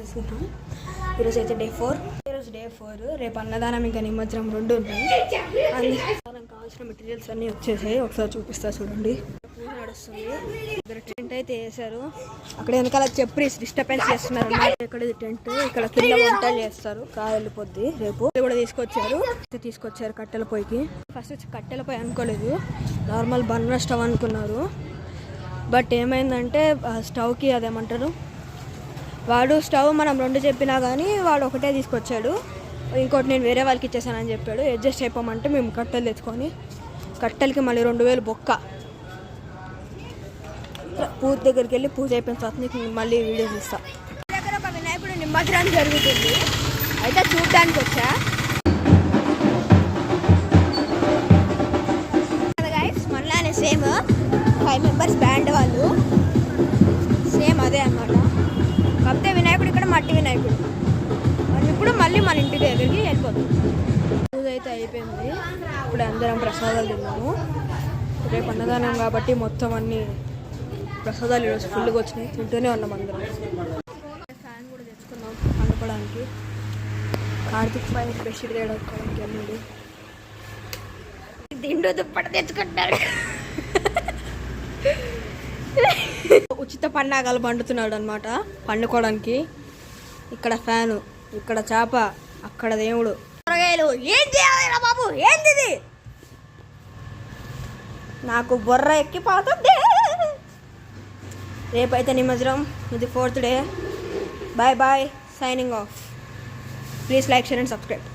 చేస్తున్నాం. ఈరోజు అయితే డే 4. రేపు అన్నదానం ఇంకా నిమజ్జనం 2 ఉంటాయి. అందుకు కావాల్సిన మెటీరియల్స్ అన్నీ వచ్చేసాయి. ఒకసారి చూపిస్తా చూడండి. పూజ నడుస్తుంది. టెంట్ అయితే వేసారు. అక్కడ వెనకాల చెప్పి డిస్టర్బెన్స్ చేస్తున్నారు. ఇక్కడ టెంట్, ఇక్కడ కింద వంటలు చేస్తారు. వెళ్ళిపోద్ది. రేపు కూడా తీసుకొచ్చారు కట్టెల పొయ్యికి. ఫస్ట్ కట్టెల పొయ్యి అనుకోలేదు, నార్మల్ బర్నర్ స్టవ్ అనుకున్నారు. బట్ ఏమైందంటే స్టవ్కి అదేమంటారు, వాడు స్టవ్ మనం 2 చెప్పినా కానీ వాడు ఒకటే తీసుకొచ్చాడు. ఇంకోటి నేను వేరే వాళ్ళకి ఇచ్చేసానని చెప్పాడు. అడ్జస్ట్ అయిపోమంటే మేము కట్టెలు తెచ్చుకొని, కట్టెలకి మళ్ళీ 2000 బొక్క. పూజ దగ్గరికి వెళ్ళి పూజ అయిపోయిన తర్వాత నీకు మళ్ళీ వీడియోస్ ఇస్తా. దగ్గర ఒక వినాయకుడు నిమజ్జనం జరుగుతుంది, అయితే చూడడానికి వచ్చా. మళ్ళీ సేమ్ 5 మెంబర్స్ బ్యాండ్ వాళ్ళు, సేమ్ అదే అన్నమాట. కాకపోతే వినాయకుడు ఇక్కడ మట్టి వినాయకుడు. ఇప్పుడు మళ్ళీ మన ఇంటి దగ్గరికి వెళ్ళిపోతుంది. పూజ అయితే అయిపోయింది. ఇప్పుడు అందరం ప్రసాదాలు తిన్నాము. రేపు అన్నదానం కాబట్టి మొత్తం అన్ని ప్రసాదాలు ఈరోజు ఫుల్గా వచ్చినాయి. తింటూనే ఉన్నాం అందరం. ఫ్యాన్ కూడా తెచ్చుకున్నాం అనుకోవడానికి. కార్తీక్ పై బెడ్షీట్ తేడానికి అన్నీ దిండు దుప్పటి తెచ్చుకుంటాడు. ఉచిత పన్నాగాలు పండుతున్నాడు అనమాట పండుకోవడానికి. ఇక్కడ ఫ్యాను, ఇక్కడ చేప, అక్కడ దేవుడు. కూరగాయలు ఏం చేయాలి బాబు, ఏంది నాకు బొర్ర ఎక్కిపోతుంది. రేపైతే నిమజ్జనం. ఇది 4th day. Bye bye, signing off. Please like, share and subscribe.